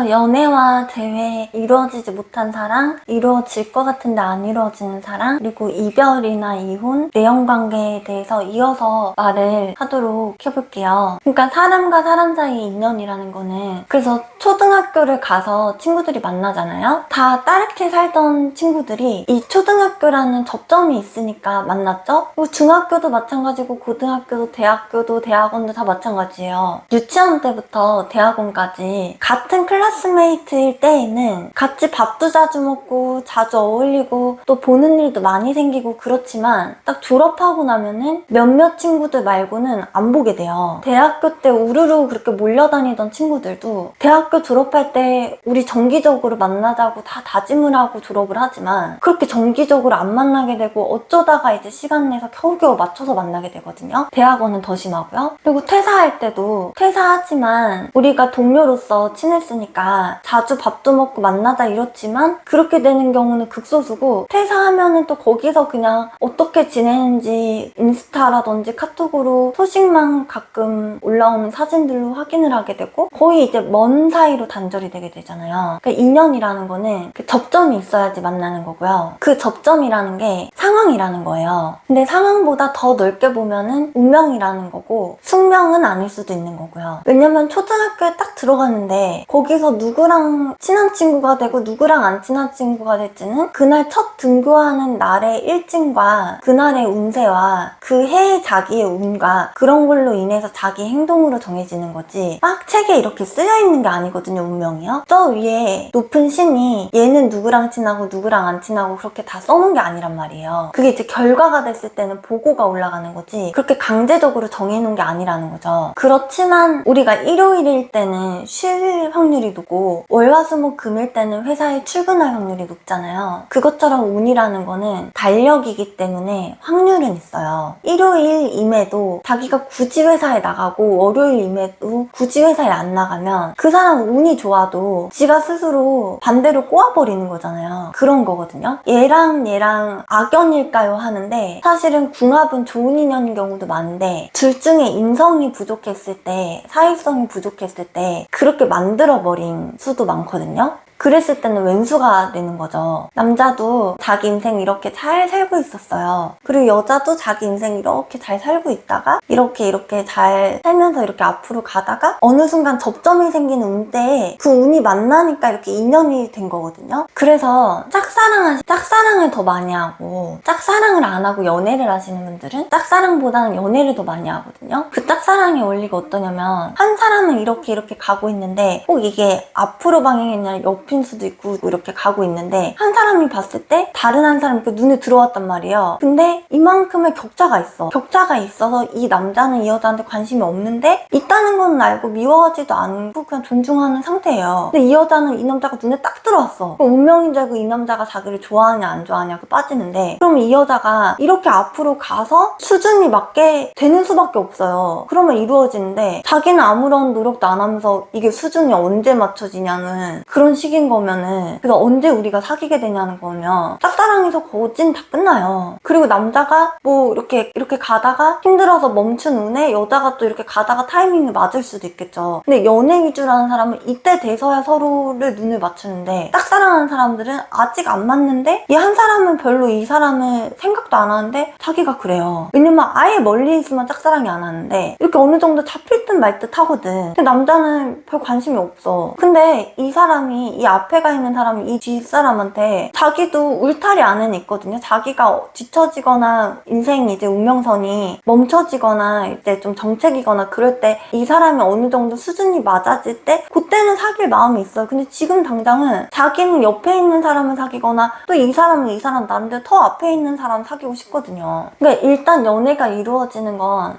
연애와 재회, 이루어지지 못한 사랑, 이루어질 것 같은데 안 이루어지는 사랑, 그리고 이별이나 이혼, 내연관계에 대해서 이어서 말을 하도록 해볼게요. 그러니까 사람과 사람 사이의 인연이라는 거는, 그래서 초등학교를 가서 친구들이 만나잖아요. 다 다르게 살던 친구들이 이 초등학교라는 접점이 있으니까 만났죠. 그리고 중학교도 마찬가지고 고등학교도 대학교도 대학원도 다 마찬가지예요. 유치원 때부터 대학원까지 같은 클래스메이트일 때에는 같이 밥도 자주 먹고 자주 어울리고 또 보는 일도 많이 생기고 그렇지만 딱 졸업하고 나면은 몇몇 친구들 말고는 안 보게 돼요. 대학교 때 우르르 그렇게 몰려다니던 친구들도 대학교 졸업할 때 우리 정기적으로 만나자고 다 다짐을 하고 졸업을 하지만 그렇게 정기적으로 안 만나게 되고 어쩌다가 이제 시간 내서 겨우겨우 맞춰서 만나게 되거든요. 대학원은 더 심하고요. 그리고 퇴사할 때도 퇴사하지만 우리가 동료로서 친했으니까 자주 밥도 먹고 만나자 이렇지만 그렇게 되는 경우는 극소수고 퇴사하면은 또 거기서 그냥 어떻게 지내는지 인스타라든지 카톡으로 소식만 가끔 올라오는 사진들로 확인을 하게 되고 거의 이제 먼 사이로 단절이 되게 되잖아요. 그러니까 인연이라는 거는 그 접점이 있어야지 만나는 거고요. 그 접점이라는 게 상황이라는 거예요. 근데 상황보다 더 넓게 보면은 운명이라는 거고 숙명은 아닐 수도 있는 거고요. 왜냐면 초등학교에 딱 들어갔는데 거기서 누구랑 친한 친구가 되고 누구랑 안 친한 친구가 될지는 그날 첫 등교하는 날의 일진과 그날의 운세와 그 해의 자기의 운과 그런 걸로 인해서 자기 행동으로 정해지는 거지 막 책에 이렇게 쓰여있는 게 아니거든요. 운명이요. 저 위에 높은 신이 얘는 누구랑 친하고 누구랑 안 친하고 그렇게 다 써놓은 게 아니란 말이에요. 그게 이제 결과가 됐을 때는 보고가 올라가는 거지 그렇게 강제적으로 정해놓은 게 아니라는 거죠. 그렇지만 우리가 일요일일 때는 쉴 확률이 높고 월화수목금일 때는 회사에 출근할 확률이 높잖아요. 그것처럼 운이라는 거는 달력이기 때문에 확률은 있어요. 일요일임에도 자기가 굳이 회사에 나가고 월요일임에도 굳이 회사에 안 나가면 그 사람 운이 좋아도 지가 스스로 반대로 꼬아버리는 거잖아요. 그런 거거든요. 얘랑 악연일까요 하는데 사실은 궁합은 좋은 인연인 경우도 많은데 둘 중에 인성이 부족했을 때 사회성이 부족했을 때 그렇게 만들어버린 수도 많거든요. 그랬을 때는 왼수가 되는 거죠. 남자도 자기 인생 이렇게 잘 살고 있었어요. 그리고 여자도 자기 인생 이렇게 잘 살고 있다가 이렇게 잘 살면서 이렇게 앞으로 가다가 어느 순간 접점이 생기는 운때에 그 운이 만나니까 이렇게 인연이 된 거거든요. 그래서 짝사랑을 더 많이 하고 짝사랑을 안 하고 연애를 하시는 분들은 짝사랑보다는 연애를 더 많이 하거든요. 그 짝사랑의 원리가 어떠냐면 한 사람은 이렇게 가고 있는데 꼭 이게 앞으로 방향이 아니라 옆인 수도 있고 이렇게 가고 있는데 한 사람이 봤을 때 다른 한 사람이 눈에 들어왔단 말이에요. 근데 이만큼의 격차가 있어. 격차가 있어서 이 남자는 이 여자한테 관심이 없는데 있다는 건 알고 미워하지도 않고 그냥 존중하는 상태예요. 근데 이 여자는 이 남자가 눈에 딱 들어왔어. 그럼 운명인 줄 알고 이 남자가 자기를 좋아하냐 안 좋아하냐 빠지는데 그럼 이 여자가 이렇게 앞으로 가서 수준이 맞게 되는 수밖에 없어요. 그러면 이루어지는데 자기는 아무런 노력도 안 하면서 이게 수준이 언제 맞춰지냐는 그런 식인 거면은 그래서 언제 우리가 사귀게 되냐는 거면 짝사랑에서 거진 다 끝나요. 그리고 남자가 뭐 이렇게 가다가 힘들어서 멈춘 운에 여자가 또 이렇게 가다가 타이밍이 맞을 수도 있겠죠. 근데 연애 위주라는 사람은 이때 돼서야 서로를 눈을 맞추는데 짝사랑하는 사람들은 아직 안 맞는데 이 한 사람은 별로 이 사람을 생각도 안 하는데 자기가 그래요. 왜냐면 아예 멀리 있으면 짝사랑이 안 하는데 이렇게 어느 정도 잡힐 듯 말 듯 하거든. 근데 남자는 별 관심이 없어. 근데 이 사람이 이 앞에 가 있는 사람이 이 뒷사람한테 자기도 울타리 안에는 있거든요. 자기가 뒤처지거나 인생이 이제 운명선이 멈춰지거나 이제 좀 정책이거나 그럴 때 이 사람이 어느 정도 수준이 맞아질 때 그때는 사귈 마음이 있어요. 근데 지금 당장은 자기는 옆에 있는 사람을 사귀거나 또 이 사람은 이 사람 나는데 더 앞에 있는 사람 사귀고 싶거든요. 그러니까 일단 연애가 이루어지는 건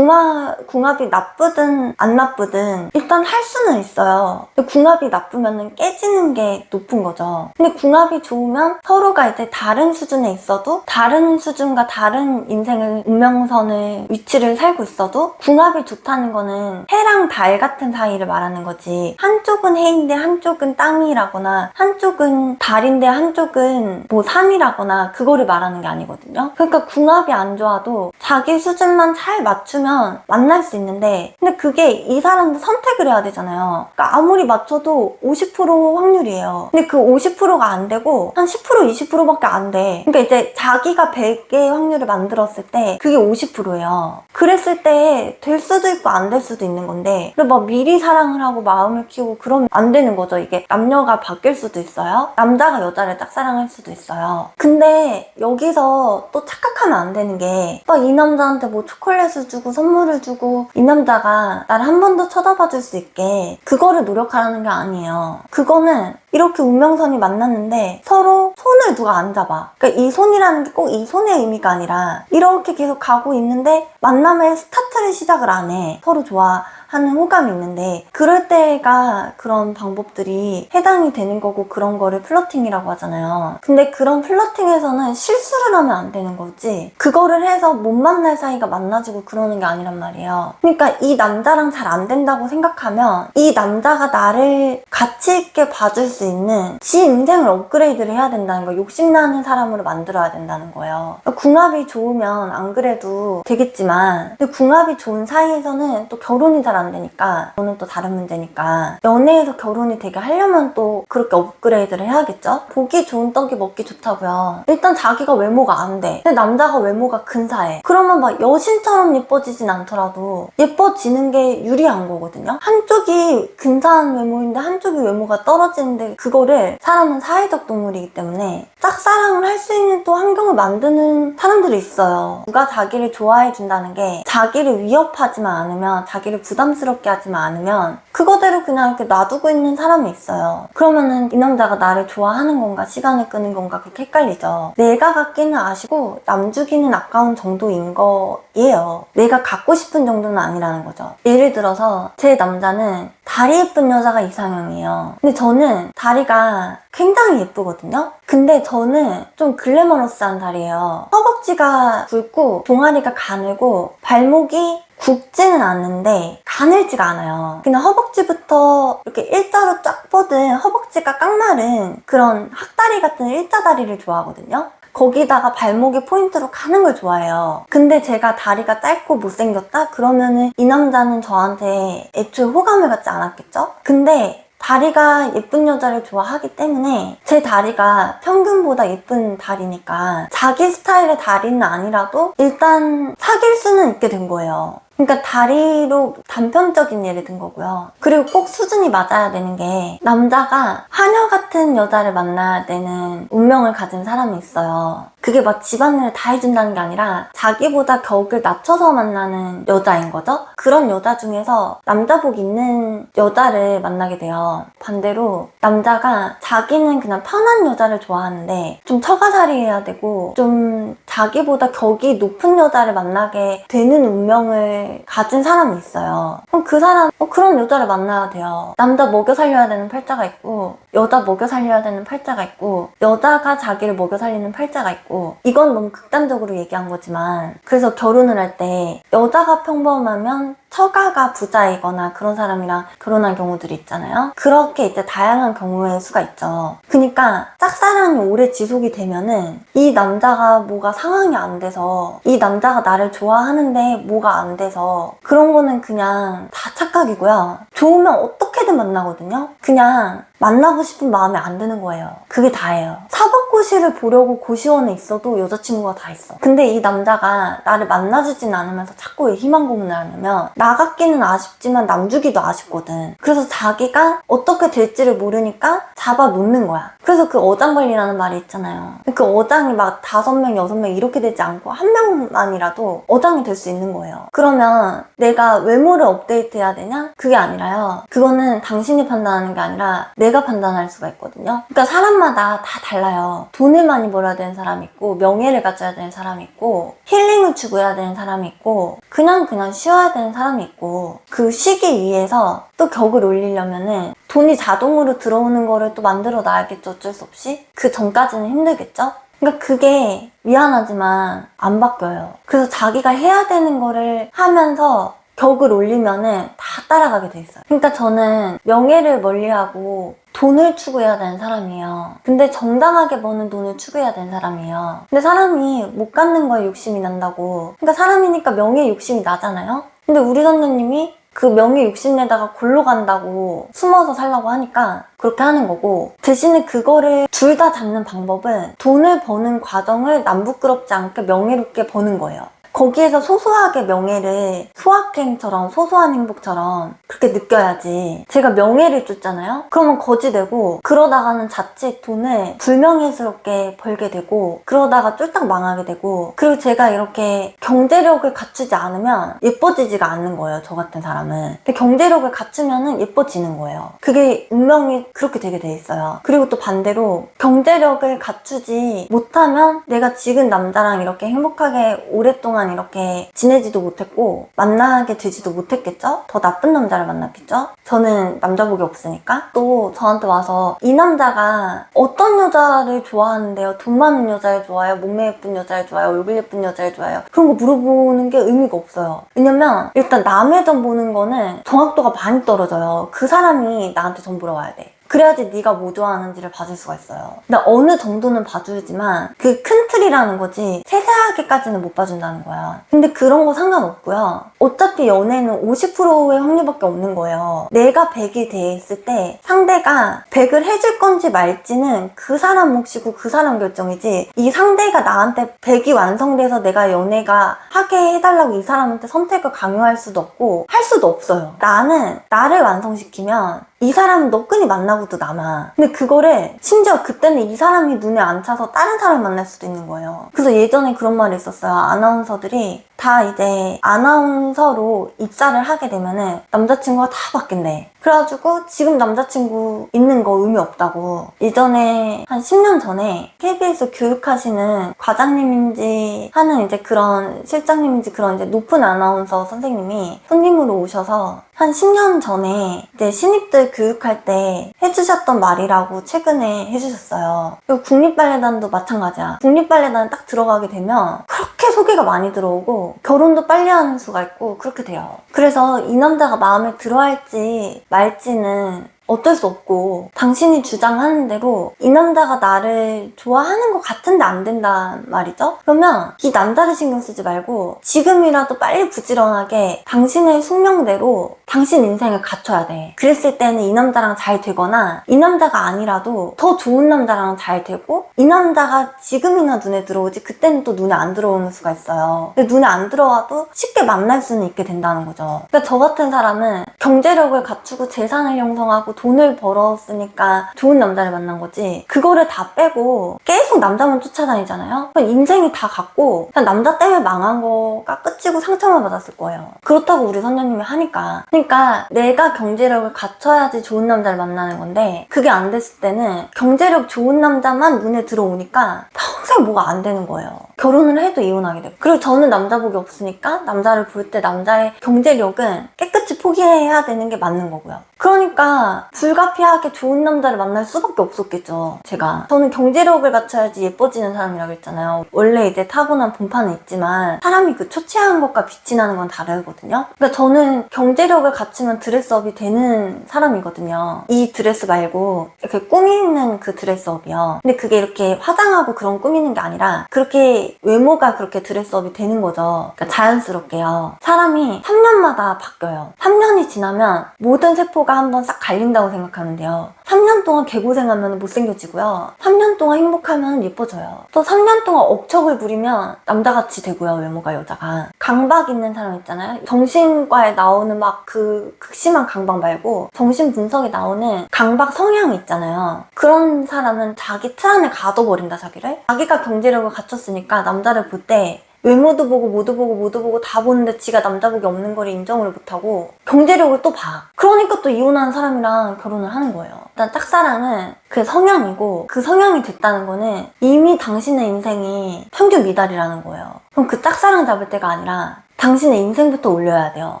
궁합이 나쁘든 안 나쁘든 일단 할 수는 있어요. 근데 궁합이 나쁘면은 깨지는 게 게 높은 거죠. 근데 궁합이 좋으면 서로가 이제 다른 수준에 있어도 다른 수준과 다른 인생을 운명선을 위치를 살고 있어도 궁합이 좋다는 거는 해랑 달 같은 사이를 말하는 거지, 한쪽은 해인데 한쪽은 땅이라거나 한쪽은 달인데 한쪽은 뭐 산이라거나 그거를 말하는 게 아니거든요. 그러니까 궁합이 안 좋아도 자기 수준만 잘 맞추면 만날 수 있는데, 근데 그게 이 사람도 선택을 해야 되잖아요. 그러니까 아무리 맞춰도 50% 확률이에요. 근데 그 50%가 안 되고 한 10% 20%밖에 안 돼. 그러니까 이제 자기가 100개의 확률을 만들었을 때 그게 50%예요. 그랬을 때 될 수도 있고 안 될 수도 있는 건데, 그리고 막 미리 사랑을 하고 마음을 키우고 그러면 안 되는 거죠. 이게 남녀가 바뀔 수도 있어요. 남자가 여자를 짝사랑할 수도 있어요. 근데 여기서 또 착각하면 안 되는 게, 막 이 남자한테 뭐 초콜릿을 주고 선물을 주고 이 남자가 나를 한 번 더 쳐다봐 줄 수 있게 그거를 노력하라는 게 아니에요. 그거는 이렇게 운명선이 만났는데 서로 손을 누가 안 잡아. 그러니까 이 손이라는 게 꼭 이 손의 의미가 아니라 이렇게 계속 가고 있는데 만남의 스타트를 시작을 안 해. 서로 좋아하는 호감이 있는데, 그럴 때가 그런 방법들이 해당이 되는 거고 그런 거를 플러팅이라고 하잖아요. 근데 그런 플러팅에서는 실수를 하면 안 되는 거지, 그거를 해서 못 만날 사이가 만나지고 그러는 게 아니란 말이에요. 그러니까 이 남자랑 잘 안 된다고 생각하면 이 남자가 나를 가치 있게 봐줄 수 있는 지 인생을 업그레이드를 해야 된다는 거, 욕심나는 사람으로 만들어야 된다는 거예요. 궁합이 좋으면 안 그래도 되겠지만, 근데 궁합이 좋은 사이에서는 또 결혼이 잘 안 되니까, 그거는 또 다른 문제니까, 연애에서 결혼이 되게 하려면 또 그렇게 업그레이드를 해야겠죠? 보기 좋은 떡이 먹기 좋다고요. 일단 자기가 외모가 안 돼. 근데 남자가 외모가 근사해. 그러면 막 여신처럼 예뻐지진 않더라도 예뻐지는 게 유리한 거거든요. 한쪽이 근사한 외모인데 한쪽이 외모가 떨어지는데, 그거를, 사람은 사회적 동물이기 때문에 짝사랑을 할 수 있는 또 환경을 만드는 사람들이 있어요. 누가 자기를 좋아해 준다는 게 자기를 위협하지만 않으면, 자기를 부담스럽게 하지만 않으면 그거대로 그냥 이렇게 놔두고 있는 사람이 있어요. 그러면은 이 남자가 나를 좋아하는 건가 시간을 끄는 건가 그렇게 헷갈리죠. 내가 갖기는 아쉽고 남 주기는 아까운 정도인 거예요. 내가 갖고 싶은 정도는 아니라는 거죠. 예를 들어서 제 남자는 다리 예쁜 여자가 이상형이에요. 근데 저는 다리가 굉장히 예쁘거든요. 근데 저는 좀 글래머러스한 다리예요. 허벅지가 굵고 종아리가 가늘고 발목이 굵지는 않는데 가늘지가 않아요. 그냥 허벅지부터 이렇게 일자로 쫙 뻗은, 허벅지가 깡마른 그런 학다리 같은 일자다리를 좋아하거든요. 거기다가 발목에 포인트로 가는 걸 좋아해요. 근데 제가 다리가 짧고 못생겼다? 그러면은 이 남자는 저한테 애초에 호감을 갖지 않았겠죠? 근데 다리가 예쁜 여자를 좋아하기 때문에 제 다리가 평균보다 예쁜 다리니까 자기 스타일의 다리는 아니라도 일단 사귈 수는 있게 된 거예요. 그러니까 다리로 단편적인 예를 든 거고요. 그리고 꼭 수준이 맞아야 되는 게, 남자가 하녀 같은 여자를 만나야 되는 운명을 가진 사람이 있어요. 그게 막 집안일을 다 해준다는 게 아니라 자기보다 격을 낮춰서 만나는 여자인 거죠. 그런 여자 중에서 남자복 있는 여자를 만나게 돼요. 반대로 남자가 자기는 그냥 편한 여자를 좋아하는데 좀 처가살이해야 되고 좀 자기보다 격이 높은 여자를 만나게 되는 운명을 가진 사람이 있어요. 그럼 그 사람, 그런 여자를 만나야 돼요. 남자 먹여 살려야 되는 팔자가 있고, 여자 먹여 살려야 되는 팔자가 있고, 여자가 자기를 먹여 살리는 팔자가 있고, 이건 너무 극단적으로 얘기한 거지만, 그래서 결혼을 할 때 여자가 평범하면 처가가 부자이거나 그런 사람이랑 결혼한 경우들이 있잖아요. 그렇게 이제 다양한 경우의 수가 있죠. 그러니까 짝사랑이 오래 지속이 되면은 이 남자가 뭐가 상황이 안 돼서, 이 남자가 나를 좋아하는데 뭐가 안 돼서, 그런 거는 그냥 다 착각이고요. 좋으면 어떻게든 만나거든요. 그냥 만나고 싶은 마음이 안 드는 거예요. 그게 다예요. 사법고시를 보려고 고시원에 있어도 여자친구가 다 있어. 근데 이 남자가 나를 만나주진 않으면서 자꾸 왜 희망 고문을 하냐면, 나 같기는 아쉽지만 남 주기도 아쉽거든. 그래서 자기가 어떻게 될지를 모르니까 잡아놓는 거야. 그래서 그 어장관리라는 말이 있잖아요. 그 어장이 막 5명, 6명 이렇게 되지 않고 한 명만이라도 어장이 될 수 있는 거예요. 그러면 내가 외모를 업데이트해야 되냐? 그게 아니라요. 그거는 당신이 판단하는 게 아니라 내가 판단할 수가 있거든요. 그러니까 사람마다 다 달라요. 돈을 많이 벌어야 되는 사람이 있고, 명예를 가져야 되는 사람이 있고, 힐링을 추구해야 되는 사람이 있고, 그냥 쉬어야 되는 사람이 있고, 그 쉬기 위해서 또 격을 올리려면은 돈이 자동으로 들어오는 거를 또 만들어 놔야겠죠, 어쩔 수 없이. 그 전까지는 힘들겠죠? 그러니까 그게 미안하지만 안 바뀌어요. 그래서 자기가 해야 되는 거를 하면서 격을 올리면은 다 따라가게 돼 있어요. 그러니까 저는 명예를 멀리하고 돈을 추구해야 되는 사람이에요. 근데 정당하게 버는 돈을 추구해야 되는 사람이에요. 근데 사람이 못 갖는 거에 욕심이 난다고. 그러니까 사람이니까 명예에 욕심이 나잖아요? 근데 우리 선녀님이 그 명예 욕심내다가 골로 간다고 숨어서 살라고 하니까 그렇게 하는 거고, 대신에 그거를 둘 다 잡는 방법은 돈을 버는 과정을 남 부끄럽지 않게 명예롭게 버는 거예요. 거기에서 소소하게 명예를 소확행처럼 소소한 행복처럼 그렇게 느껴야지. 제가 명예를 줬잖아요? 그러면 거지되고 그러다가는 자칫 돈을 불명예스럽게 벌게 되고 그러다가 쫄딱 망하게 되고, 그리고 제가 이렇게 경제력을 갖추지 않으면 예뻐지지가 않는 거예요, 저 같은 사람은. 근데 경제력을 갖추면은 예뻐지는 거예요. 그게 운명이 그렇게 되게 돼 있어요. 그리고 또 반대로 경제력을 갖추지 못하면 내가 지금 남자랑 이렇게 행복하게 오랫동안 이렇게 지내지도 못했고 만나게 되지도 못했겠죠? 더 나쁜 남자를 만났겠죠? 저는 남자복이 없으니까. 또 저한테 와서 이 남자가 어떤 여자를 좋아하는데요? 돈 많은 여자를 좋아해요? 몸매 예쁜 여자를 좋아해요? 얼굴 예쁜 여자를 좋아해요? 그런 거 물어보는 게 의미가 없어요. 왜냐면 일단 남의 점 보는 거는 정확도가 많이 떨어져요. 그 사람이 나한테 점 보러 와야 돼. 그래야지 네가 뭐 좋아하는지를 봐줄 수가 있어요. 근데 어느 정도는 봐주지만 그 큰 틀이라는 거지 세세하게까지는 못 봐준다는 거야. 근데 그런 거 상관없고요. 어차피 연애는 50%의 확률밖에 없는 거예요. 내가 100이 돼 있을 때 상대가 100을 해줄 건지 말지는 그 사람 몫이고 그 사람 결정이지, 이 상대가 나한테 100이 완성돼서 내가 연애가 하게 해달라고 이 사람한테 선택을 강요할 수도 없고 할 수도 없어요. 나는 나를 완성시키면 이 사람은 너끈히 만나고도 남아. 근데 그거를 심지어 그때는 이 사람이 눈에 안 차서 다른 사람을 만날 수도 있는 거예요. 그래서 예전에 그런 말이 있었어요. 아나운서들이 다 이제 아나운서로 입사를 하게 되면은 남자친구가 다 바뀐대. 그래가지고 지금 남자친구 있는 거 의미 없다고. 예전에 한 10년 전에 KBS 교육하시는 과장님인지 하는 이제 그런 실장님인지 그런 이제 높은 아나운서 선생님이 손님으로 오셔서 한 10년 전에 이제 신입들 교육할 때 해주셨던 말이라고 최근에 해주셨어요. 그리고 국립발레단도 마찬가지야. 국립발레단 딱 들어가게 되면 그렇게 소개가 많이 들어오고 결혼도 빨리 하는 수가 있고 그렇게 돼요. 그래서 이 남자가 마음에 들어 할지 말지는 어쩔 수 없고, 당신이 주장하는 대로 이 남자가 나를 좋아하는 것 같은데 안 된단 말이죠? 그러면 이 남자를 신경 쓰지 말고 지금이라도 빨리 부지런하게 당신의 숙명대로 당신 인생을 갖춰야 돼. 그랬을 때는 이 남자랑 잘 되거나 이 남자가 아니라도 더 좋은 남자랑 잘 되고, 이 남자가 지금이나 눈에 들어오지 그때는 또 눈에 안 들어오는 수가 있어요. 근데 눈에 안 들어와도 쉽게 만날 수는 있게 된다는 거죠. 그러니까 저 같은 사람은 경제력을 갖추고 재산을 형성하고 돈을 벌었으니까 좋은 남자를 만난 거지, 그거를 다 빼고 계속 남자만 쫓아다니잖아요? 그럼 인생이 다 갔고 그냥 남자 때문에 망한 거가 끝이고 상처만 받았을 거예요. 그렇다고 우리 선녀님이 하니까. 그러니까 내가 경제력을 갖춰야지 좋은 남자를 만나는 건데, 그게 안 됐을 때는 경제력 좋은 남자만 눈에 들어오니까 평생 뭐가 안 되는 거예요. 결혼을 해도 이혼하게 되고. 그리고 저는 남자복이 없으니까 남자를 볼 때 남자의 경제력은 깨끗이 포기해야 되는 게 맞는 거고요. 그러니까 불가피하게 좋은 남자를 만날 수밖에 없었겠죠, 제가. 저는 경제력을 갖춰야지 예뻐지는 사람이라고 했잖아요. 원래 이제 타고난 본판은 있지만 사람이 그 초췌한 것과 빛이 나는 건 다르거든요. 그러니까 저는 경제력을 갖추면 드레스업이 되는 사람이거든요. 이 드레스 말고 이렇게 꾸미는 그 드레스업이요. 근데 그게 이렇게 화장하고 그런 꾸미는 게 아니라 그렇게 외모가 그렇게 드레스업이 되는 거죠. 그러니까 자연스럽게요. 사람이 3년마다 바뀌어요. 3년이 지나면 모든 세포가 한번 싹 갈린다고 생각하는데요. 3년 동안 개고생하면 못생겨지고요. 3년 동안 행복하면 예뻐져요. 또 3년 동안 억척을 부리면 남자같이 되고요, 외모가 여자가. 강박 있는 사람 있잖아요. 정신과에 나오는 막 그 극심한 강박 말고 정신분석에 나오는 강박 성향 있잖아요. 그런 사람은 자기 틀 안에 가둬버린다, 자기를. 자기가 경제력을 갖췄으니까 남자를 볼 때 외모도 보고 뭐도 보고 뭐도 보고 다 보는데 지가 남자복이 없는 걸 인정을 못하고 경제력을 또 봐. 그러니까 또 이혼하는 사람이랑 결혼을 하는 거예요. 일단 짝사랑은 그 성향이고, 그 성향이 됐다는 거는 이미 당신의 인생이 평균 미달이라는 거예요. 그럼 그 짝사랑 잡을 때가 아니라 당신의 인생부터 올려야 돼요.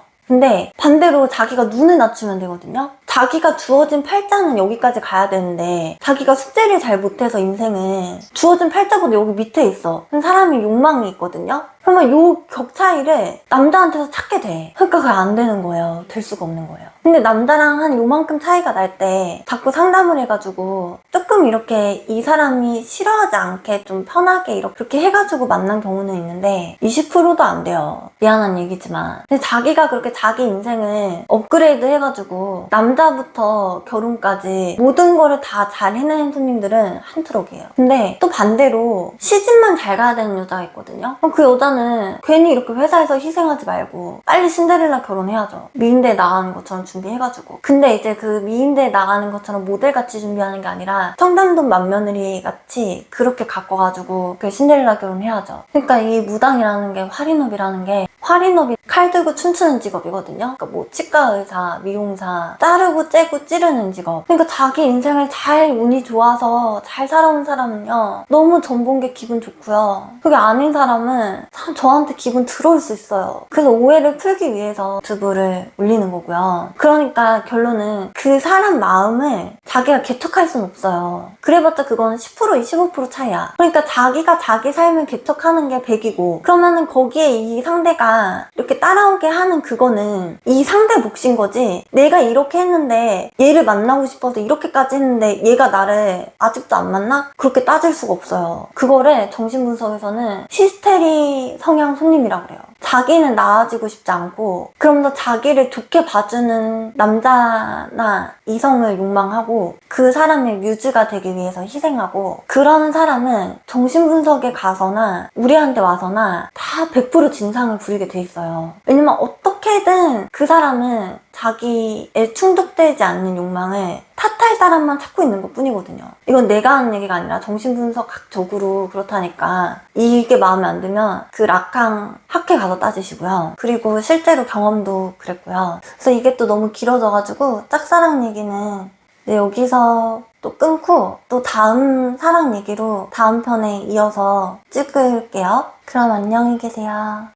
근데 반대로 자기가 눈을 낮추면 되거든요. 자기가 주어진 팔자는 여기까지 가야 되는데 자기가 숙제를 잘 못해서 인생은 주어진 팔자보다 여기 밑에 있어. 사람이 욕망이 있거든요. 그러면 요 격 차이를 남자한테서 찾게 돼. 그러니까 그게 안 되는 거예요. 될 수가 없는 거예요. 근데 남자랑 한 요만큼 차이가 날 때 자꾸 상담을 해가지고 조금 이렇게 이 사람이 싫어하지 않게 좀 편하게 이렇게 해가지고 만난 경우는 있는데 20%도 안 돼요. 미안한 얘기지만. 근데 자기가 그렇게 자기 인생을 업그레이드 해가지고 남자부터 결혼까지 모든 거를 다 잘 해내는 손님들은 한 트럭이에요. 근데 또 반대로 시집만 잘 가야 되는 여자가 있거든요. 그럼 그 여자는 괜히 이렇게 회사에서 희생하지 말고 빨리 신데렐라 결혼해야죠. 미인대에 나가는 것처럼 준비해가지고. 근데 이제 그 미인대에 나가는 것처럼 모델같이 준비하는 게 아니라 청담동 맏며느리 같이 그렇게 가꿔가지고 그 신데렐라 결혼해야죠. 그러니까 이 무당이라는 게 활인업이라는 게 활인업이 칼 들고 춤추는 직업이거든요. 그러니까 뭐 치과 의사, 미용사, 자르고 째고 찌르는 직업. 그러니까 자기 인생을 잘 운이 좋아서 잘 살아온 사람은요 너무 전본게 기분 좋고요. 그게 아닌 사람은 참 저한테 기분 더러울 수 있어요. 그래서 오해를 풀기 위해서 유튜브를 올리는 거고요. 그러니까 결론은 그 사람 마음을 자기가 개척할 순 없어요. 그래봤자 그거는 10% 25% 차이야. 그러니까 자기가 자기 삶을 개척하는 게 100이고 그러면은 거기에 이 상대가 이렇게 따라오게 하는 그거는 이 상대 몫인 거지. 내가 이렇게 했는데 얘를 만나고 싶어서 이렇게까지 했는데 얘가 나를 아직도 안 만나? 그렇게 따질 수가 없어요. 그거를 정신분석에서는 히스테리 성향 손님이라고 그래요. 자기는 나아지고 싶지 않고 그러면서 자기를 좋게 봐주는 남자나 이성을 욕망하고 그 사람의 뮤즈가 되기 위해서 희생하고 그러는 사람은 정신분석에 가서나 우리한테 와서나 다 100% 진상을 부리게 돼 있어요. 왜냐면 어떻게든 그 사람은 자기에 충족되지 않는 욕망을 탓할 사람만 찾고 있는 것 뿐이거든요. 이건 내가 하는 얘기가 아니라 정신분석학적으로 그렇다니까 이게 마음에 안 들면 그 락항 학회 가서 따지시고요. 그리고 실제로 경험도 그랬고요. 그래서 이게 또 너무 길어져가지고 짝사랑 얘기는 여기서 또 끊고 또 다음 사랑 얘기로 다음 편에 이어서 찍을게요. 그럼 안녕히 계세요.